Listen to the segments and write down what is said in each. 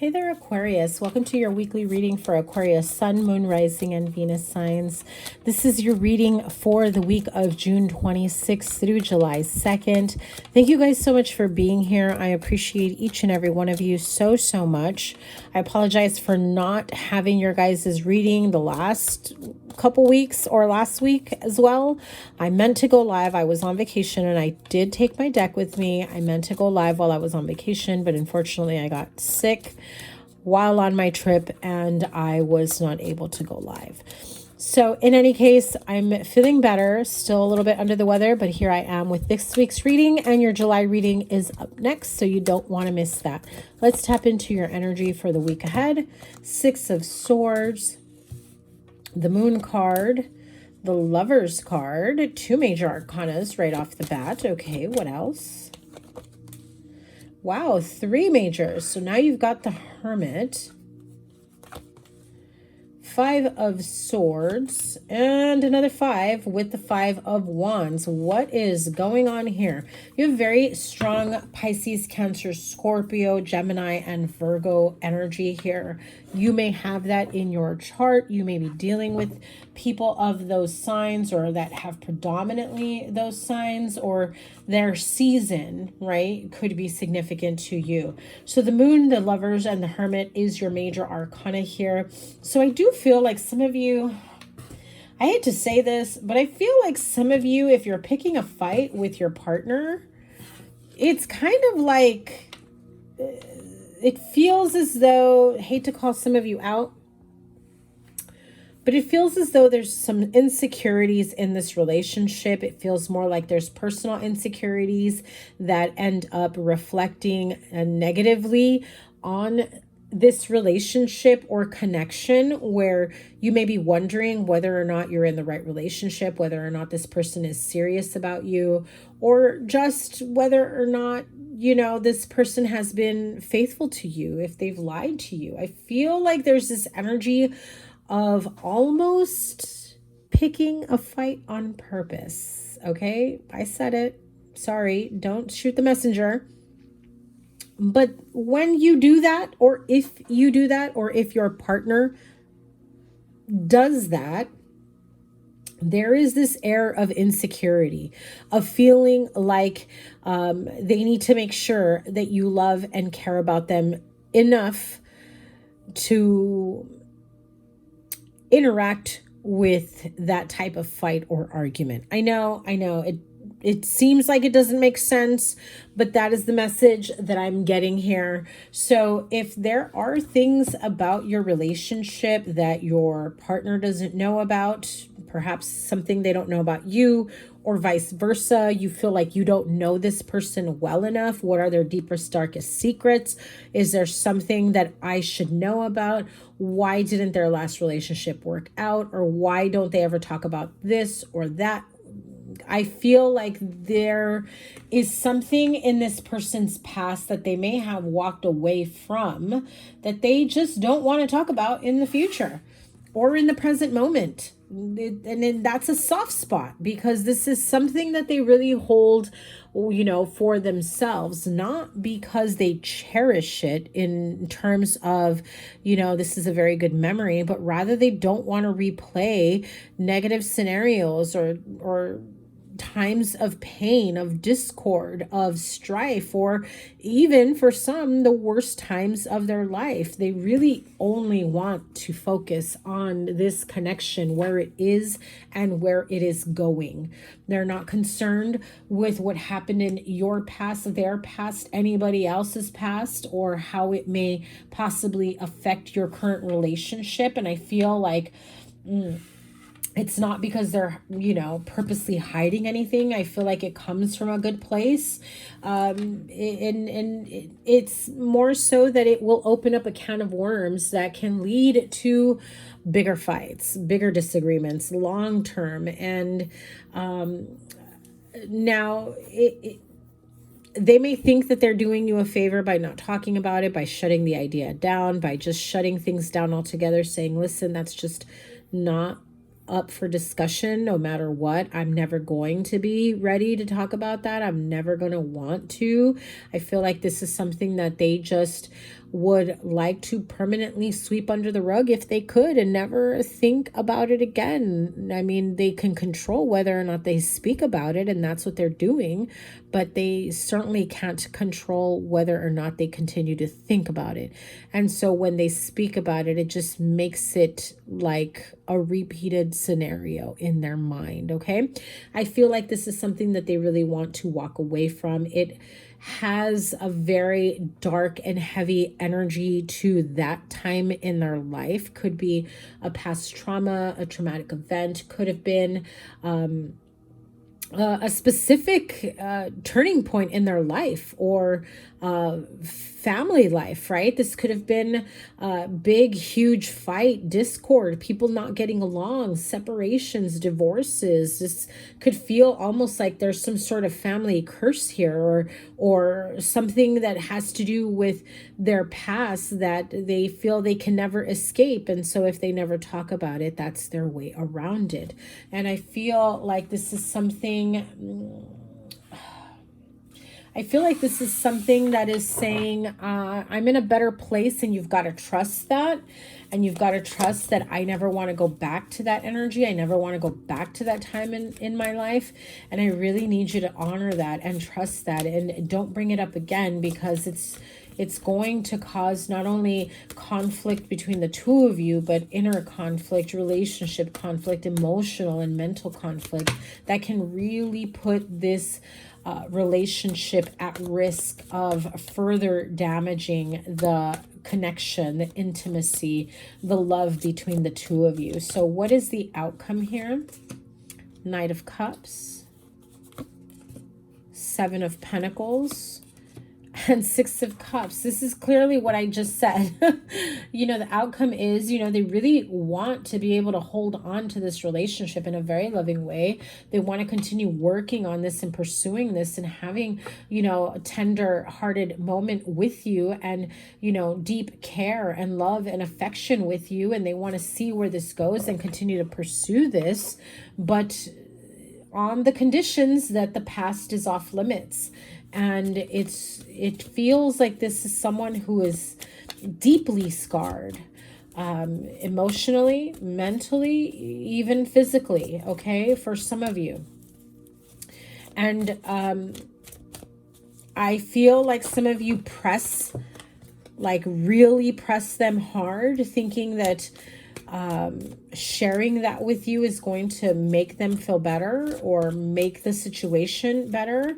Hey there, Aquarius. Welcome to your weekly reading for Aquarius, Sun, Moon, Rising, and Venus signs. This is your reading for the week of June 26th through July 2nd. Thank you guys so much for being here. I appreciate each and every one of you so, so much. I apologize for not having your guys' reading the last couple weeks or last week as well. I meant to go live. I was on vacation and I did take my deck with me. I meant to go live while I was on vacation, but unfortunately I got sick while on my trip and I was not able to go live. So in any case, I'm feeling better, still a little bit under the weather, but here I am with this week's reading, and your July reading is up next, so you don't want to miss that. Let's tap into your energy for the week ahead. Six of Swords, the Moon card, the Lovers card, two major arcanas right off the bat. Okay, what else? Wow, three majors. So now you've got the Hermit, Five of Swords, and another five with the Five of Wands. What is going on here? You have very strong Pisces, Cancer, Scorpio, Gemini, and Virgo energy here. You may have that in your chart. You may be dealing with people of those signs or that have predominantly those signs, or their season, right, could be significant to you. So the Moon, the Lovers, and the Hermit is your major arcana here. So I do feel like some of you, I hate to say this, but I feel like some of you, if you're picking a fight with your partner, it's kind of like, it feels as though, I hate to call some of you out, but it feels as though there's some insecurities in this relationship. It feels more like there's personal insecurities that end up reflecting negatively on this relationship or connection, where you may be wondering whether or not you're in the right relationship, whether or not this person is serious about you, or just whether or not, you know, this person has been faithful to you, if they've lied to you. I feel like there's this energy of almost picking a fight on purpose. Okay, I said it. Sorry, don't shoot the messenger. But when you do that, or if you do that, or if your partner does that, there is this air of insecurity, of feeling like they need to make sure that you love and care about them enough to interact with that type of fight or argument. I know it seems like it doesn't make sense, but that is the message that I'm getting here. So if there are things about your relationship that your partner doesn't know about, perhaps something they don't know about you, or vice versa, you feel like you don't know this person well enough. What are their deepest, darkest secrets? Is there something that I should know about? Why didn't their last relationship work out? Or why don't they ever talk about this or that? I feel like there is something in this person's past that they may have walked away from, that they just don't want to talk about in the future or in the present moment. And that's a soft spot, because this is something that they really hold, you know, for themselves, not because they cherish it in terms of, you know, this is a very good memory, but rather they don't want to replay negative scenarios or times of pain, of discord, of strife, or even for some, the worst times of their life. They really only want to focus on this connection, where it is and where it is going. They're not concerned with what happened in your past, their past, anybody else's past, or how it may possibly affect your current relationship. And I feel like it's not because they're, you know, purposely hiding anything. I feel like it comes from a good place. And it's more so that it will open up a can of worms that can lead to bigger fights, bigger disagreements, long term. And now they may think that they're doing you a favor by not talking about it, by shutting the idea down, by just shutting things down altogether, saying, listen, that's just not up for discussion no matter what. I'm never going to be ready to talk about that. I'm never going to want to. I feel like this is something that they just would like to permanently sweep under the rug if they could and never think about it again. I mean, they can control whether or not they speak about it, and that's what they're doing, but they certainly can't control whether or not they continue to think about it. And so when they speak about it, it just makes it like a repeated scenario in their mind, okay? I feel like this is something that they really want to walk away from. It has a very dark and heavy energy to that time in their life. Could be a past trauma, a traumatic event, could have been a specific turning point in their life, or family life, right? This could have been a big, huge fight, discord, people not getting along, separations, divorces. This could feel almost like there's some sort of family curse here, or something that has to do with their past that they feel they can never escape. And so if they never talk about it, that's their way around it. And I feel like this is something that is saying, I'm in a better place, and you've got to trust that. And you've got to trust that I never want to go back to that energy. I never want to go back to that time in my life. And I really need you to honor that and trust that. And don't bring it up again, because it's going to cause not only conflict between the two of you, but inner conflict, relationship conflict, emotional and mental conflict that can really put this relationship at risk of further damaging the connection, the intimacy, the love between the two of you. So what is the outcome here? Knight of Cups, Seven of Pentacles, and Six of Cups. This is clearly what I just said. You know, the outcome is, you know, they really want to be able to hold on to this relationship in a very loving way. They want to continue working on this and pursuing this and having, you know, a tender-hearted moment with you, and, you know, deep care and love and affection with you. And they want to see where this goes and continue to pursue this, but on the conditions that the past is off limits. And it feels like this is someone who is deeply scarred, emotionally, mentally, even physically, okay, for some of you. And I feel like some of you really press them hard, thinking that sharing that with you is going to make them feel better or make the situation better.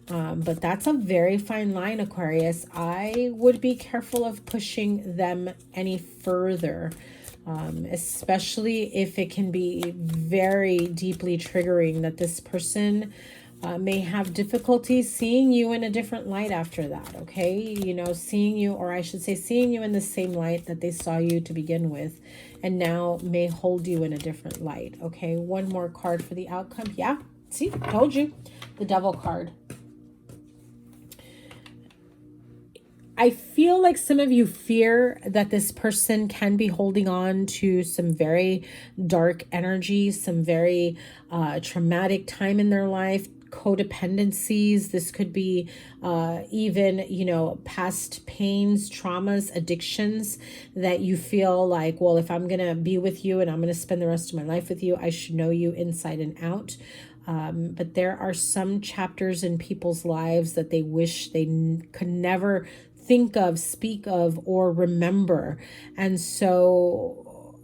But that's a very fine line, Aquarius. I would be careful of pushing them any further, especially if it can be very deeply triggering that this person may have difficulty seeing you in a different light after that, okay? You know, seeing you, or I should say seeing you in the same light that they saw you to begin with, and now may hold you in a different light, okay? One more card for the outcome. Yeah, see, told you. The Devil card. I feel like some of you fear that this person can be holding on to some very dark energy, some very traumatic time in their life, codependencies. This could be even, you know, past pains, traumas, addictions that you feel like, well, if I'm going to be with you and I'm going to spend the rest of my life with you, I should know you inside and out. But there are some chapters in people's lives that they wish they could never think of, speak of, or remember. And so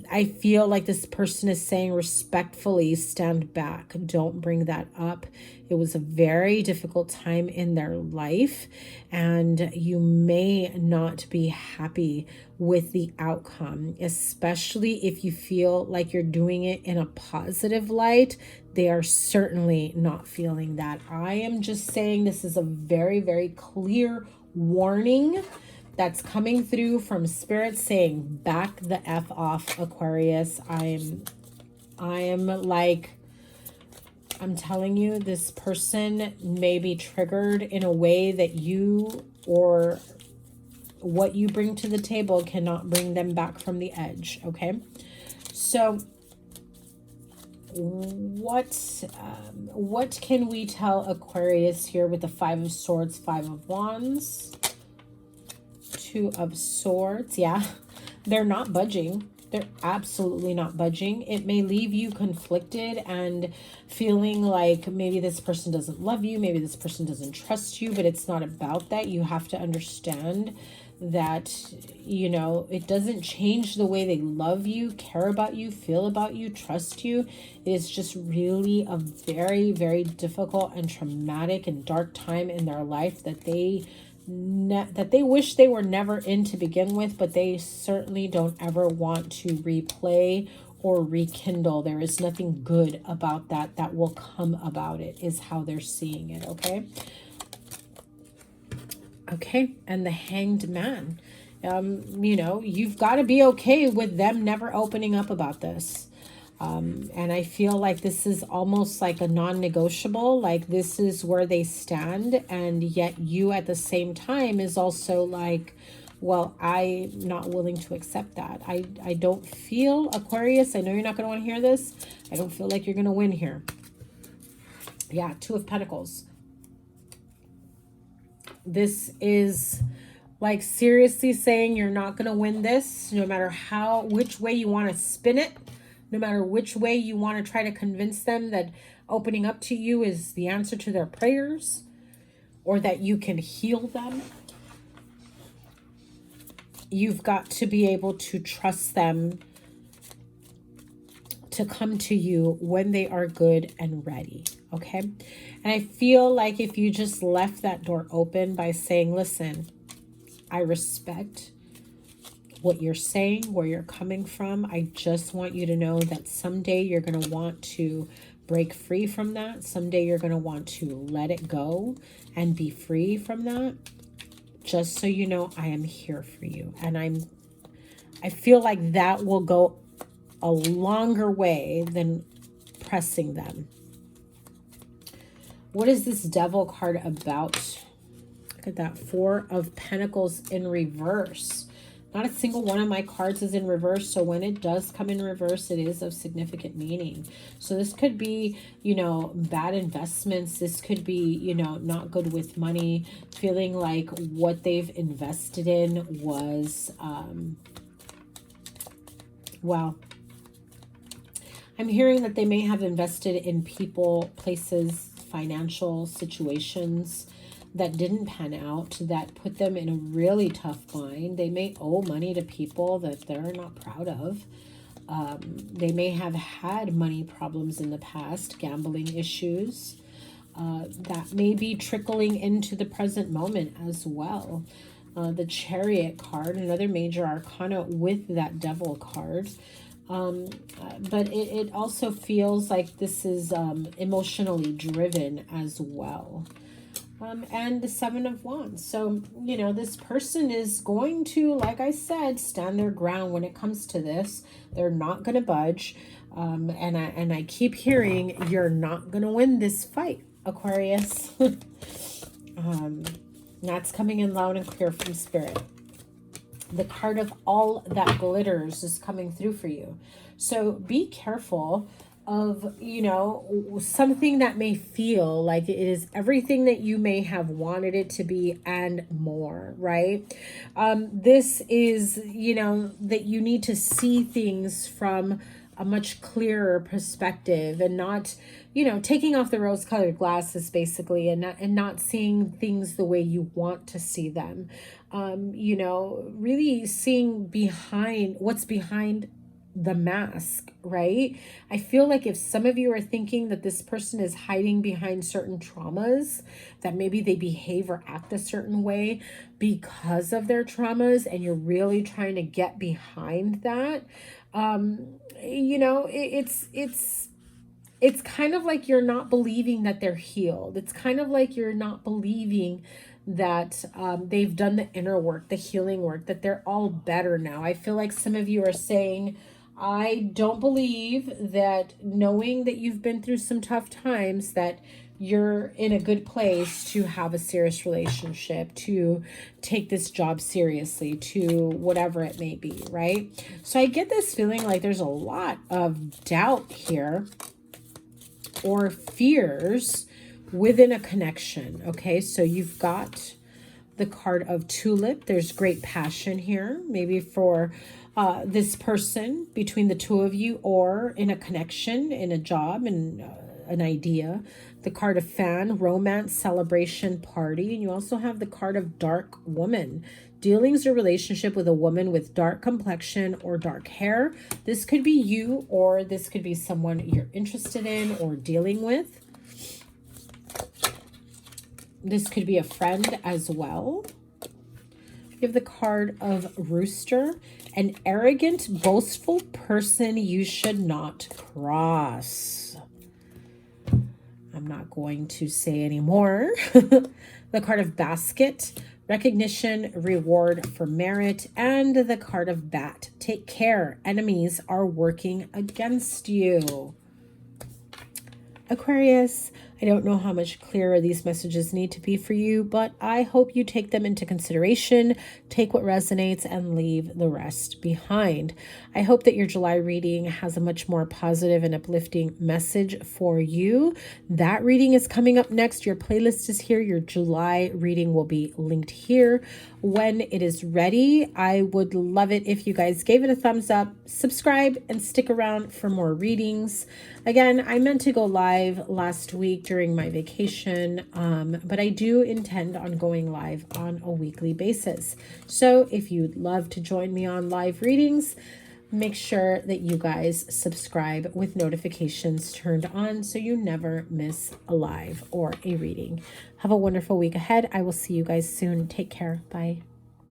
I feel like this person is saying respectfully, stand back. Don't bring that up. It was a very difficult time in their life, and you may not be happy with the outcome, especially if you feel like you're doing it in a positive light. They are certainly not feeling that. I am just saying this is a very, very clear warning that's coming through from Spirit saying, back the F off, Aquarius. I'm telling you, this person may be triggered in a way that you or what you bring to the table cannot bring them back from the edge, okay? So what can we tell Aquarius here with the Five of Swords, Five of Wands, Two of Swords. Yeah, they're not budging. They're absolutely not budging. It may leave you conflicted and feeling like maybe this person doesn't love you, maybe this person doesn't trust you, but it's not about that. You have to understand that, you know, it doesn't change the way they love you, care about you, feel about you, trust you. It is just really a very, very difficult and traumatic and dark time in their life that they wish they were never in to begin with, but they certainly don't ever want to replay or rekindle. There is nothing good about that that will come about it, is how they're seeing it. Okay. Okay, and the Hanged Man. You know, you've got to be okay with them never opening up about this. And I feel like this is almost like a non-negotiable, like this is where they stand. And yet you at the same time is also like, well, I'm not willing to accept that. I don't feel, Aquarius, I know you're not going to want to hear this. I don't feel like you're going to win here. Yeah, Two of Pentacles. This is like seriously saying you're not going to win this, no matter which way you want to spin it, no matter which way you want to try to convince them that opening up to you is the answer to their prayers, or that you can heal them. You've got to be able to trust them to come to you when they are good and ready. Okay. And I feel like if you just left that door open by saying, listen, I respect what you're saying, where you're coming from. I just want you to know that someday you're going to want to break free from that. Someday you're going to want to let it go and be free from that. Just so you know, I am here for you. And I feel like that will go a longer way than pressing them. What is this Devil card about? Look at that. Four of Pentacles in reverse. Not a single one of my cards is in reverse. So when it does come in reverse, it is of significant meaning. So this could be, you know, bad investments. This could be, you know, not good with money. Feeling like what they've invested in was, well, I'm hearing that they may have invested in people, places, financial situations that didn't pan out, that put them in a really tough bind. They may owe money to people that they're not proud of. They may have had money problems in the past, gambling issues. That may be trickling into the present moment as well. The Chariot card, another major arcana with that Devil card. But it also feels like this is emotionally driven as well. And the Seven of Wands. So, you know, this person is going to, like I said, stand their ground when it comes to this. They're not going to budge. And I keep hearing, you're not going to win this fight, Aquarius. That's coming in loud and clear from Spirit. The card of All That Glitters is coming through for you. So be careful of, you know, something that may feel like it is everything that you may have wanted it to be and more, right? This is, you know, that you need to see things from a much clearer perspective and not, you know, taking off the rose-colored glasses basically, and not seeing things the way you want to see them. You know, really seeing behind what's behind the mask, right? I feel like if some of you are thinking that this person is hiding behind certain traumas, that maybe they behave or act a certain way because of their traumas, and you're really trying to get behind that, you know, it's kind of like you're not believing that they're healed. It's kind of like you're not believing that they've done the inner work, the healing work, that they're all better now. I feel like some of you are saying, I don't believe that, knowing that you've been through some tough times, that you're in a good place to have a serious relationship, to take this job seriously, to whatever it may be, right? So I get this feeling like there's a lot of doubt here, or fears within a connection. Okay, so you've got the card of Tulip. There's great passion here, maybe for this person, between the two of you, or in a connection, in a job, and an idea. The card of Fan, romance, celebration, party. And you also have the card of Dark Woman, dealings or relationship with a woman with dark complexion or dark hair. This could be you, or this could be someone you're interested in or dealing with. This could be a friend as well. You have the card of Rooster, an arrogant, boastful person you should not cross. I'm not going to say any more. The card of Basket, recognition, reward for merit, and the card of Bat. Take care, enemies are working against you. Aquarius, I don't know how much clearer these messages need to be for you, but I hope you take them into consideration, take what resonates, and leave the rest behind. I hope that your July reading has a much more positive and uplifting message for you. That reading is coming up next. Your playlist is here. Your July reading will be linked here when it is ready. I would love it if you guys gave it a thumbs up, subscribe, and stick around for more readings. Again, I meant to go live last week during my vacation, but I do intend on going live on a weekly basis. So if you'd love to join me on live readings, make sure that you guys subscribe with notifications turned on so you never miss a live or a reading. Have a wonderful week ahead. I will see you guys soon. Take care. Bye.